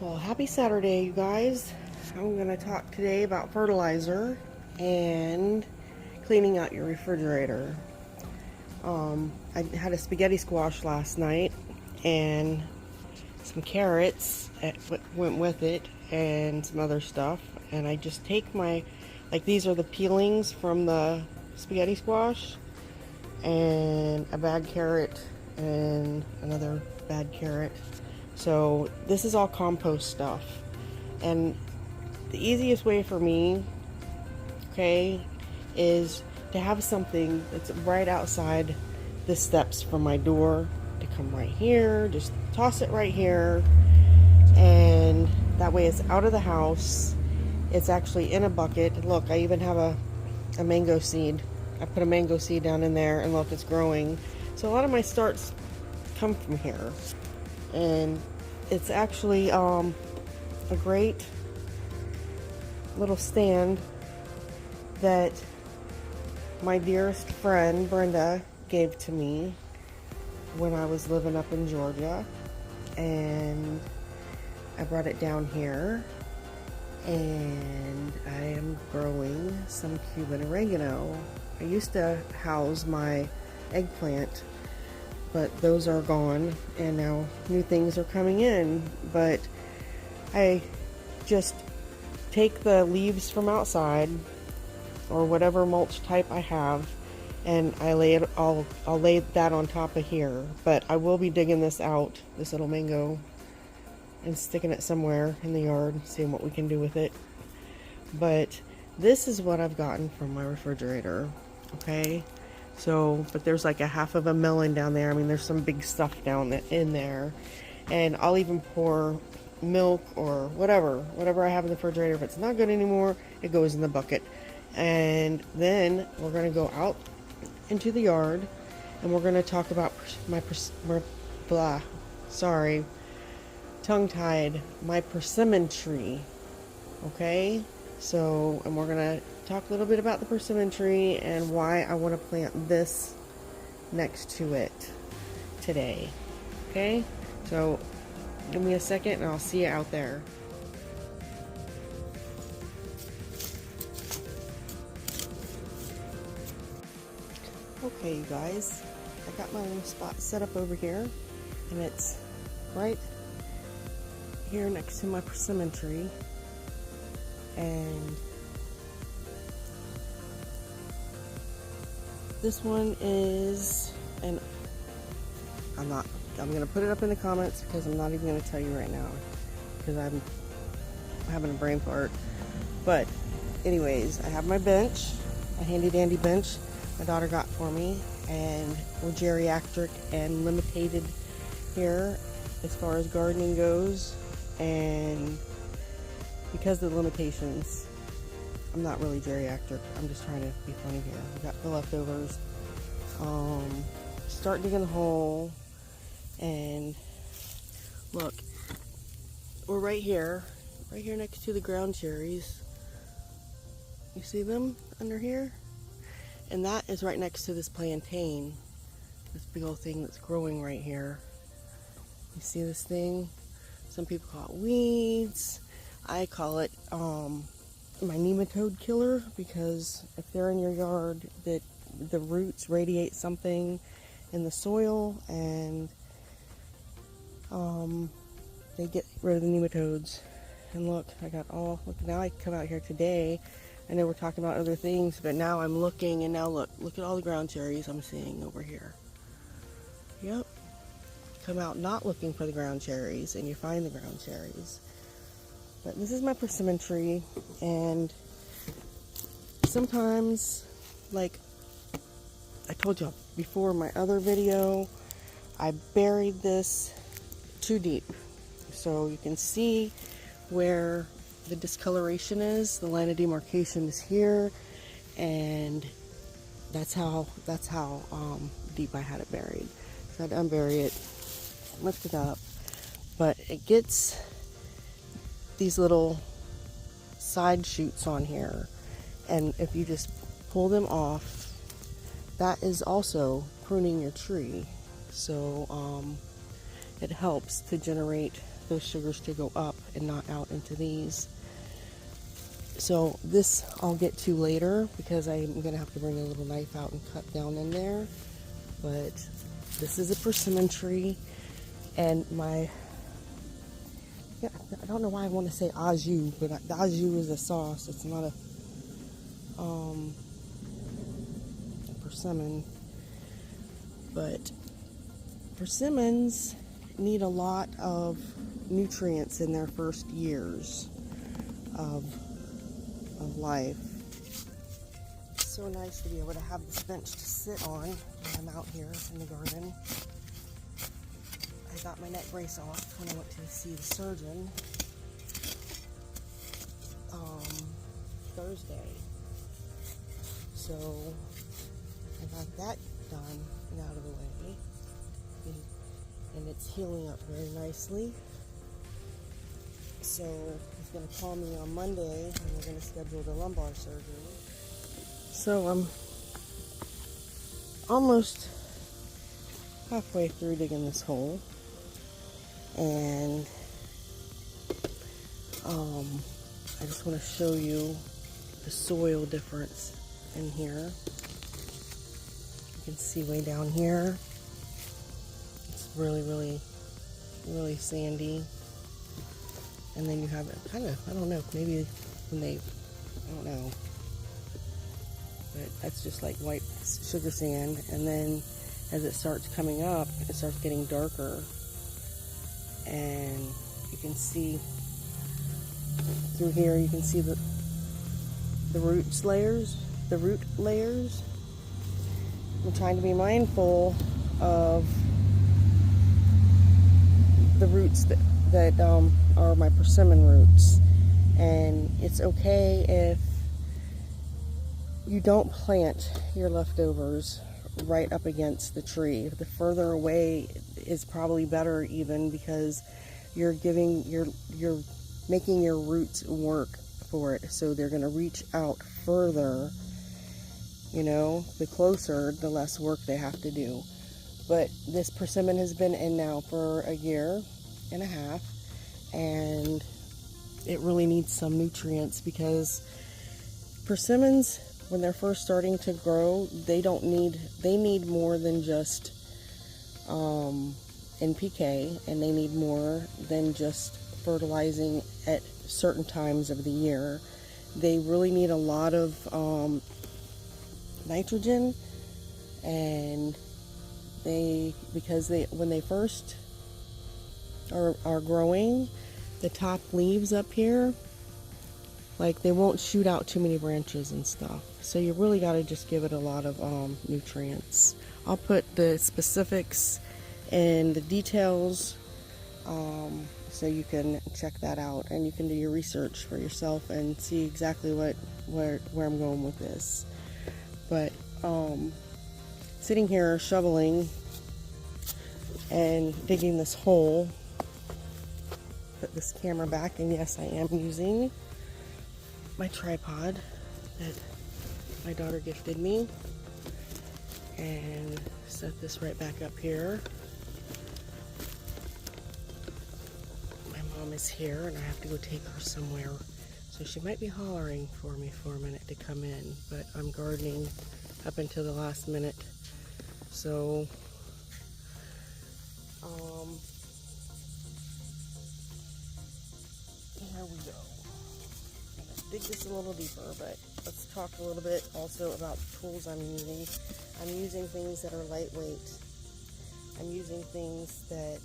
Well, happy Saturday, you guys. I'm going to talk today about fertilizer and cleaning out your refrigerator. I had a spaghetti squash last night and some carrots went with it and some other stuff. And I just take these are the peelings from the spaghetti squash and a bad carrot and another bad carrot. So this is all compost stuff, and the easiest way for me, okay, is to have something that's right outside the steps from my door, to come right here, just toss it right here, and that way it's out of the house. It's actually in a bucket. Look, I even have a mango seed. I put a mango seed down in there, and look, it's growing. So a lot of my starts come from here. And it's actually a great little stand that my dearest friend Brenda gave to me when I was living up in Georgia, and I brought it down here, and I am growing some Cuban oregano. I used to house my eggplant, but those are gone, and now new things are coming in. But I just take the leaves from outside or whatever mulch type I have, and I'll lay that on top of here. But I will be digging this out, this little mango, and sticking it somewhere in the yard, seeing what we can do with it. But this is what I've gotten from my refrigerator, okay? So, but there's like a half of a melon down there. I mean, there's some big stuff in there. And I'll even pour milk or whatever I have in the refrigerator. If it's not good anymore, it goes in the bucket. And then we're going to go out into the yard, and we're going to talk about my persimmon tree. Okay? So, and we're going to talk a little bit about the persimmon tree and why I want to plant this next to it today. Okay? So, give me a second and I'll see you out there. Okay, you guys, I got my little spot set up over here, and it's right here next to my persimmon tree. And this one is, and I'm going to put it up in the comments because I'm not even going to tell you right now because I'm having a brain fart. But anyways, I have my bench, a handy dandy bench my daughter got for me, and we're geriatric and limited here as far as gardening goes, and because of the limitations, I'm not really geriatric. I'm just trying to be funny here. I got the leftovers. Start digging a hole, and look, we're right here next to the ground cherries. You see them under here? And that is right next to this plantain, this big old thing that's growing right here. You see this thing? Some people call it weeds. I call it my nematode killer, because if they're in your yard, that the roots radiate something in the soil, and they get rid of the nematodes. And look, look, now I come out here today. I know we're talking about other things, but now I'm looking, and now look at all the ground cherries I'm seeing over here. Yep. Come out not looking for the ground cherries, and you find the ground cherries. But this is my persimmon tree, and sometimes, like I told you before in my other video, I buried this too deep. So you can see where the discoloration is. The line of demarcation is here, and that's how deep I had it buried. So I had to unbury it, lift it up, but it gets these little side shoots on here, and if you just pull them off, that is also pruning your tree. So it helps to generate those sugars to go up and not out into these. So this I'll get to later because I'm going to have to bring a little knife out and cut down in there. But this is a persimmon tree, and I don't know why I want to say au jus, but the au jus is a sauce. It's not a persimmon. But persimmons need a lot of nutrients in their first years of life. It's so nice to be able to have this bench to sit on when I'm out here in the garden. I got my neck brace off when I went to see the surgeon Thursday. So I got that done and out of the way. And it's healing up very nicely. So he's going to call me on Monday and we're going to schedule the lumbar surgery. So I'm almost halfway through digging this hole. And I just want to show you the soil difference in here. You can see way down here. It's really, really, really sandy. And then you have it kind of, I don't know, maybe when they, I don't know. But that's just like white sugar sand. And then as it starts coming up, it starts getting darker. And you can see through here, you can see the root layers. I'm trying to be mindful of the roots that are my persimmon roots. And it's okay if you don't plant your leftovers right up against the tree. The further away is probably better, even because you're making your roots work for it, so they're going to reach out further. You know, the closer, the less work they have to do. But this persimmon has been in now for a year and a half, and it really needs some nutrients, because persimmons, when they're first starting to grow, they need more than just NPK, and they need more than just fertilizing at certain times of the year. They really need a lot of nitrogen, and when they first are growing, the top leaves up here, like, they won't shoot out too many branches and stuff. So you really got to just give it a lot of nutrients. I'll put the specifics and the details so you can check that out, and you can do your research for yourself and see exactly where I'm going with this. But sitting here shoveling and digging this hole, put this camera back, and yes, I am using my tripod that my daughter gifted me, and set this right back up here. My mom is here and I have to go take her somewhere, so she might be hollering for me for a minute to come in, but I'm gardening up until the last minute. So here we go. Dig this a little deeper, but let's talk a little bit also about the tools I'm using. I'm using things that are lightweight. I'm using things that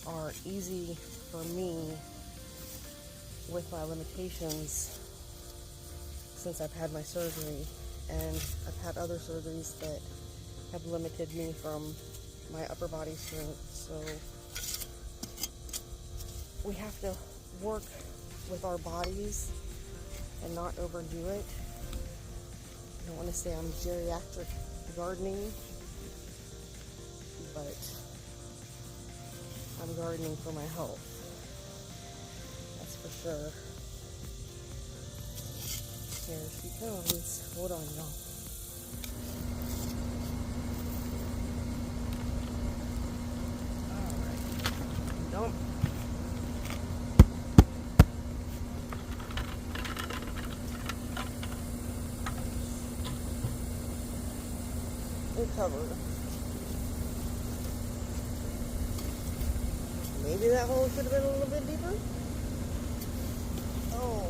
are easy for me with my limitations since I've had my surgery, and I've had other surgeries that have limited me from my upper body strength. So we have to work with our bodies and not overdo it. I don't want to say I'm geriatric gardening, but I'm gardening for my health. That's for sure. Here she comes. Hold on, y'all. Alright. recover. Maybe that hole should have been a little bit deeper. Oh.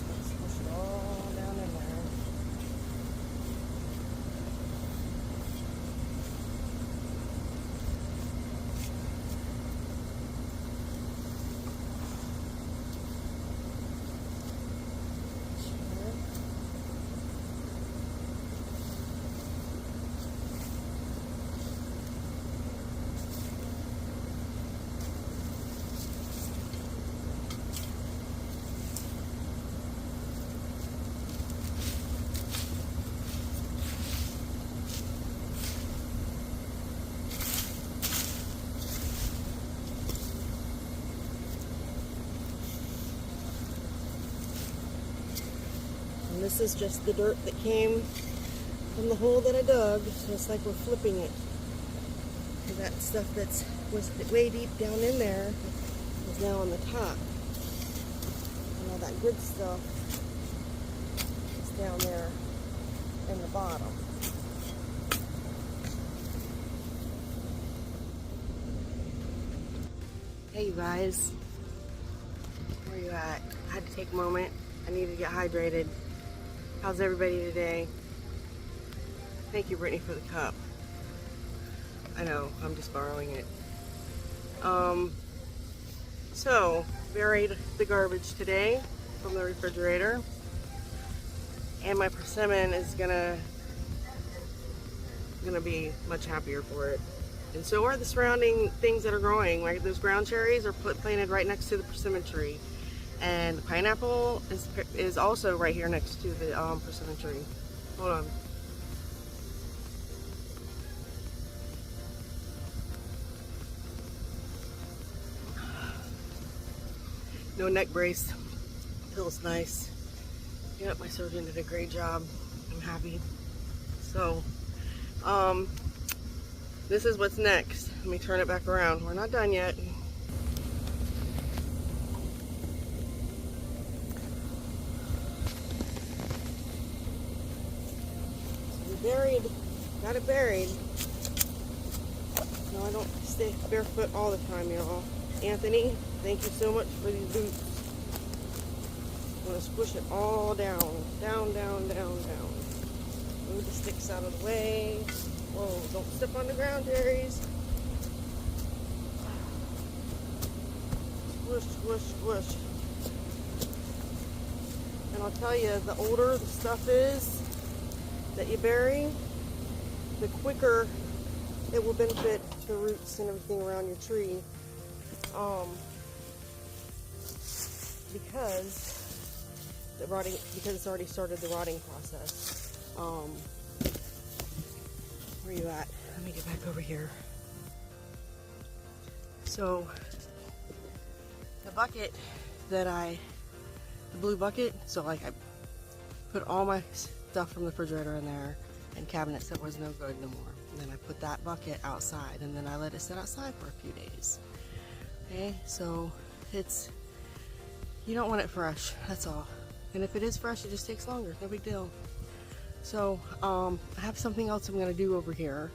Let's push it all down in there. And this is just the dirt that came from the hole that I dug, so it's like we're flipping it. And that stuff that was way deep down in there is now on the top. And all that good stuff is down there in the bottom. Hey you guys, where you at? I had to take a moment. I needed to get hydrated. How's everybody today? Thank you, Brittany, for the cup. I know, I'm just borrowing it. So, buried the garbage today from the refrigerator. And my persimmon is gonna be much happier for it. And so are the surrounding things that are growing. Like those ground cherries are planted right next to the persimmon tree. And the pineapple is also right here next to the persimmon tree. Hold on. No neck brace. Feels nice. Yep, my surgeon did a great job. I'm happy. So, this is what's next. Let me turn it back around. We're not done yet. Got it buried. No, I don't stay barefoot all the time, y'all. Anthony, thank you so much for these boots. I'm gonna squish it all down. Down, down, down, down. Move the sticks out of the way. Whoa, don't step on the ground, Jerry's. Squish, squish, squish. And I'll tell you, the older the stuff is that you bury, the quicker it will benefit the roots and everything around your tree, because it's already started the rotting process. Where are you at? Let me get back over here. So the bucket the blue bucket, so like I put all my stuff from the refrigerator in there and cabinets that was no good no more. And then I put that bucket outside, and then I let it sit outside for a few days. Okay, so you don't want it fresh, that's all. And if it is fresh, it just takes longer, no big deal. So I have something else I'm going to do over here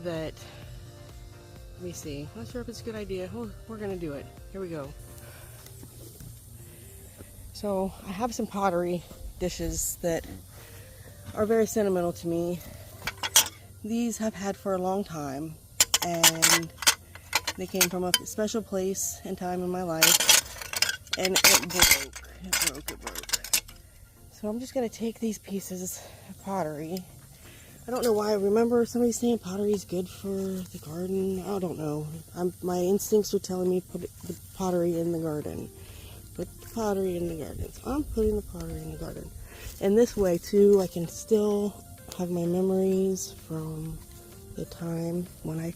that, let me see, I'm not sure if it's a good idea. We're going to do it. Here we go. So I have some pottery dishes that are very sentimental to me. These I've had for a long time, and they came from a special place and time in my life, and it broke. So I'm just going to take these pieces of pottery. I don't know why. I remember somebody saying pottery is good for the garden. I don't know. My instincts are telling me put the pottery in the garden. Put the pottery in the garden. So I'm putting the pottery in the garden. And this way too, I can still have my memories from the time when I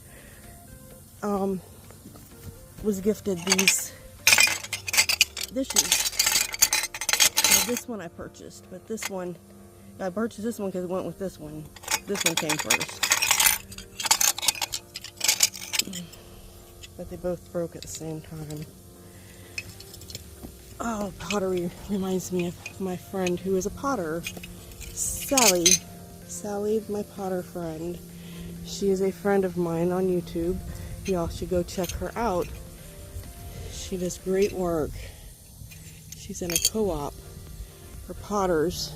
was gifted these dishes. Now, this one I purchased, but this one, I purchased this one because it went with this one. This one came first. But they both broke at the same time. Oh, pottery reminds me of my friend who is a potter, Sally. Sally, my potter friend. She is a friend of mine on YouTube. Y'all should go check her out. She does great work. She's in a co-op for potters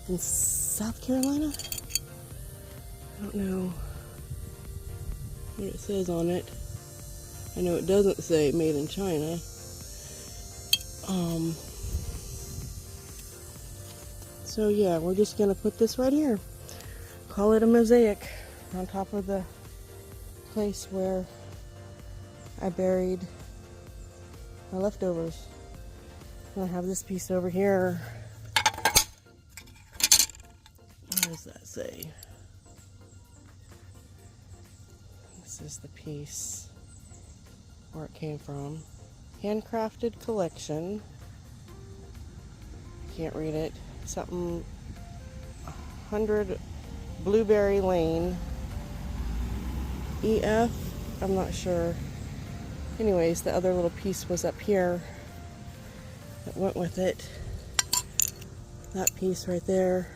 in South Carolina. I don't know what it says on it. I know it doesn't say made in China. So yeah, we're just gonna put this right here. Call it a mosaic on top of the place where I buried my leftovers. I have this piece over here. What does that say? This is the piece where it came from. Handcrafted collection. Can't read it. Something 100 Blueberry Lane. EF? I'm not sure. Anyways, the other little piece was up here that went with it. That piece right there.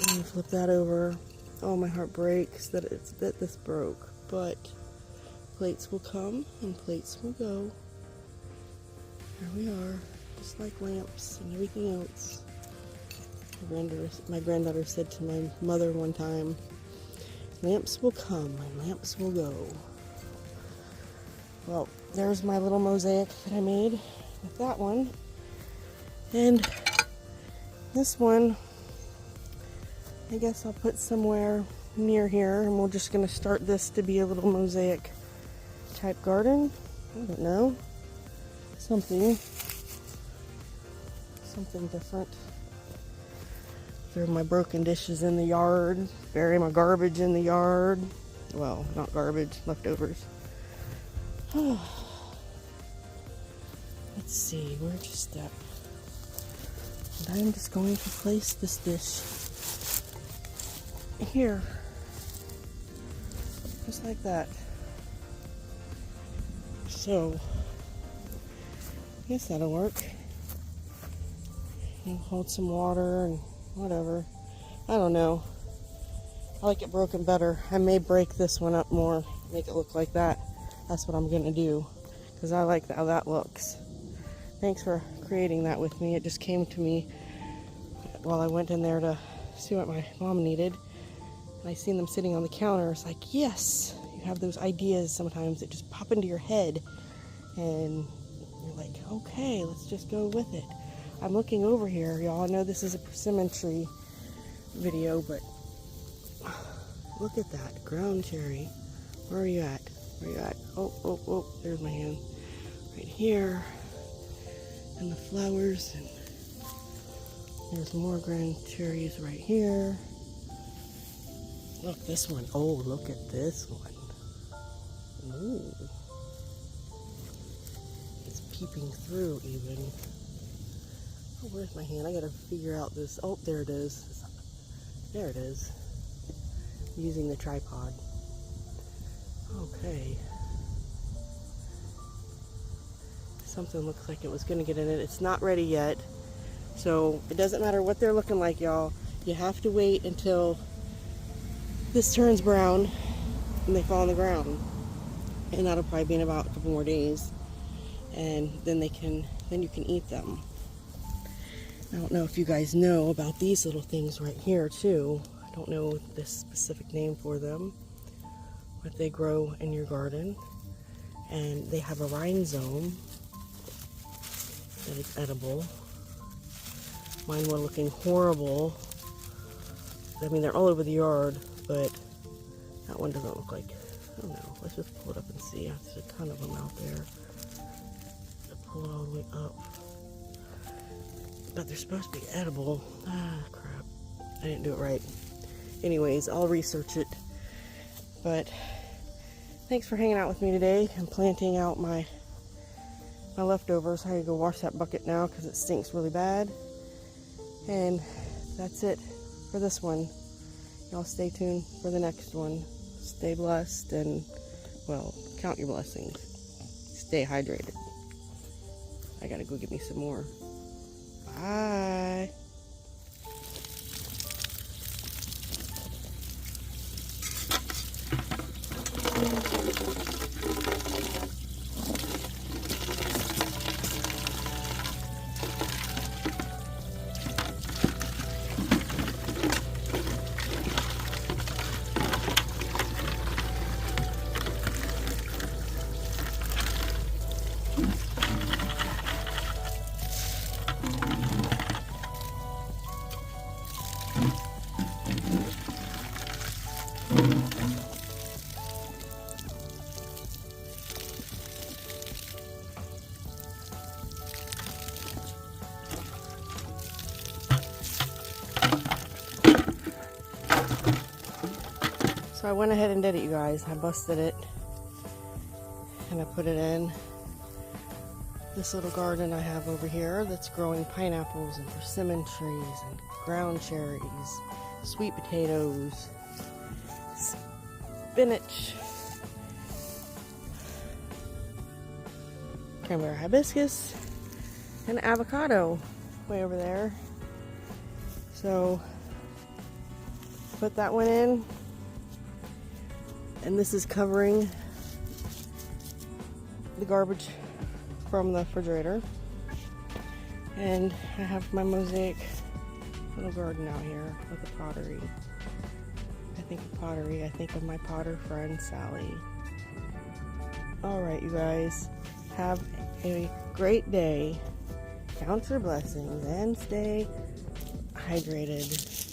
Let me flip that over. Oh, my heart breaks that this broke, but plates will come and plates will go. Here we are, just like lamps and everything else. My granddaughter said to my mother one time, lamps will come and lamps will go. Well, there's my little mosaic that I made with that one. And this one, I guess I'll put somewhere near here, and we're just going to start this to be a little mosaic type garden. I don't know. Something different. Throw my broken dishes in the yard, bury my garbage in the yard. Well, not garbage, leftovers. Let's see, where'd you step? And I'm just going to place this dish here. Just like that. So, I guess that'll work. And hold some water and whatever. I don't know. I like it broken better. I may break this one up more, make it look like that. That's what I'm going to do, because I like how that looks. Thanks for creating that with me. It just came to me while I went in there to see what my mom needed. And I seen them sitting on the counter. It's like, yes, you have those ideas sometimes that just pop into your head. And you're like, okay, let's just go with it. I'm looking over here, y'all. I know this is a persimmon tree video, but look at that. Ground cherry. Where are you at? Where are you at? Oh, there's my hand. Right here. And the flowers. And there's more ground cherries right here. Look, this one. Oh, look at this one. Ooh. It's peeping through even. Oh, where's my hand? I gotta figure out this. Oh, there it is. There it is. Using the tripod. Okay. Something looks like it was gonna get in it. It's not ready yet. So it doesn't matter what they're looking like, y'all. You have to wait until this turns brown and they fall on the ground. And that'll probably be in about a couple more days. And then you can eat them. I don't know if you guys know about these little things right here too. I don't know the specific name for them, but they grow in your garden, and they have a rhizome that is edible. Mine were looking horrible. I mean, they're all over the yard, but that one doesn't look like, I don't know. Let's just pull it up and see. There's a ton of them out there. Pull it all the way up. But they're supposed to be edible. Ah, crap. I didn't do it right. Anyways, I'll research it. But thanks for hanging out with me today and planting out my leftovers. I gotta go wash that bucket now because it stinks really bad. And that's it for this one. Y'all stay tuned for the next one. Stay blessed and, well, count your blessings. Stay hydrated. I gotta go get me some more. Bye. So I went ahead and did it, you guys. I busted it and I put it in this little garden I have over here that's growing pineapples and persimmon trees and ground cherries, sweet potatoes, spinach, cranberry hibiscus, and avocado way over there. So put that one in, and this is covering the garbage from the refrigerator. And I have my mosaic little garden out here with the pottery. I think of pottery, I think of my potter friend Sally. Alright, you guys, have a great day. Count your blessings and stay hydrated.